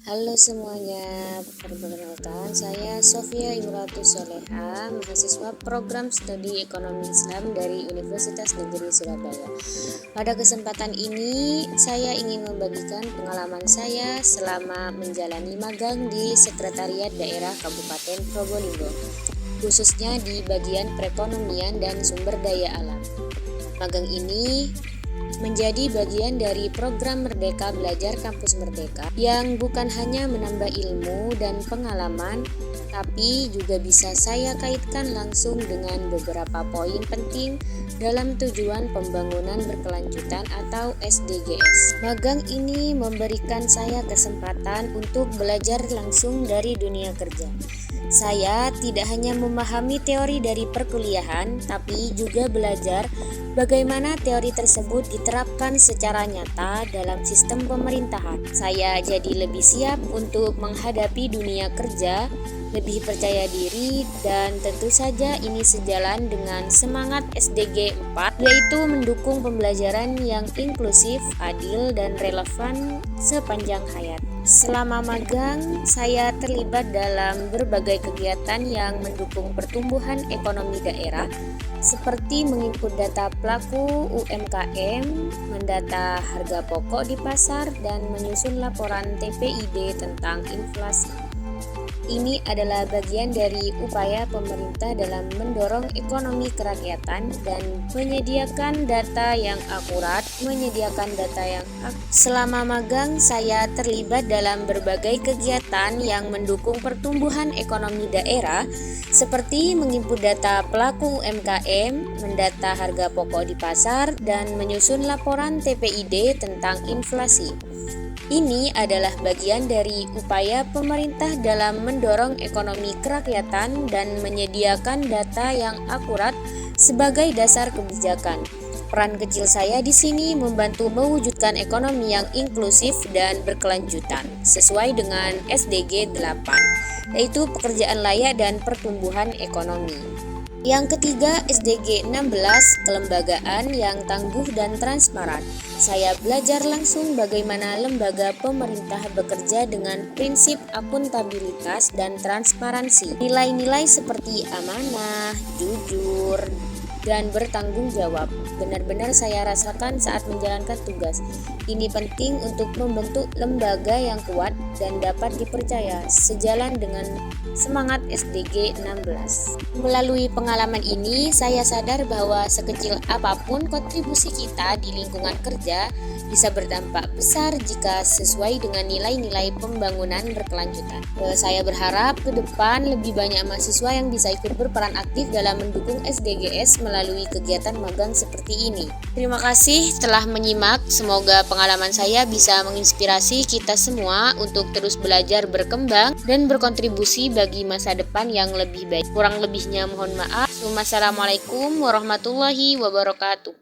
Halo semuanya, perkenalkan saya Sofia Imratu Soleha, mahasiswa program studi ekonomi Islam dari Universitas Negeri Surabaya. Pada kesempatan ini, saya ingin membagikan pengalaman saya selama menjalani magang di Sekretariat Daerah Kabupaten Probolinggo, khususnya di bagian perekonomian dan sumber daya alam. Magang ini menjadi bagian dari program Merdeka Belajar Kampus Merdeka yang bukan hanya menambah ilmu dan pengalaman, tapi juga bisa saya kaitkan langsung dengan beberapa poin penting dalam tujuan pembangunan berkelanjutan atau SDGs. Magang ini memberikan saya kesempatan untuk belajar langsung dari dunia kerja. Saya tidak hanya memahami teori dari perkuliahan, tapi juga belajar bagaimana teori tersebut diterapkan secara nyata dalam sistem pemerintahan. Saya jadi lebih siap untuk menghadapi dunia kerja, lebih percaya diri, dan tentu saja ini sejalan dengan semangat SDG 4, yaitu mendukung pembelajaran yang inklusif, adil, dan relevan sepanjang hayat. Selama magang, saya terlibat dalam berbagai kegiatan yang mendukung pertumbuhan ekonomi daerah, seperti menginput data pelaku UMKM, mendata harga pokok di pasar, dan menyusun laporan TPID tentang inflasi. Ini adalah bagian dari upaya pemerintah dalam mendorong ekonomi kerakyatan dan menyediakan data yang akurat, Selama magang, saya terlibat dalam berbagai kegiatan yang mendukung pertumbuhan ekonomi daerah, seperti menginput data pelaku UMKM, mendata harga pokok di pasar, dan menyusun laporan TPID tentang inflasi. Ini adalah bagian dari upaya pemerintah dalam mendorong ekonomi kerakyatan dan menyediakan data yang akurat sebagai dasar kebijakan. Peran kecil saya di sini membantu mewujudkan ekonomi yang inklusif dan berkelanjutan sesuai dengan SDG 8, yaitu pekerjaan layak dan pertumbuhan ekonomi. Yang ketiga, SDG 16, kelembagaan yang tangguh dan transparan. Saya belajar langsung bagaimana lembaga pemerintah bekerja dengan prinsip akuntabilitas dan transparansi. Nilai-nilai seperti amanah, jujur, dan bertanggung jawab benar-benar saya rasakan saat menjalankan tugas. Ini penting untuk membentuk lembaga yang kuat dan dapat dipercaya, sejalan dengan semangat SDG 16. Melalui pengalaman ini, saya sadar bahwa sekecil apapun kontribusi kita di lingkungan kerja bisa berdampak besar jika sesuai dengan nilai-nilai pembangunan berkelanjutan. Saya berharap ke depan lebih banyak mahasiswa yang bisa ikut berperan aktif dalam mendukung SDGs melalui kegiatan magang seperti ini. Terima kasih telah menyimak. Semoga pengalaman saya bisa menginspirasi kita semua untuk terus belajar, berkembang, dan berkontribusi bagi masa depan yang lebih baik. Kurang lebihnya mohon maaf. Wassalamualaikum warahmatullahi wabarakatuh.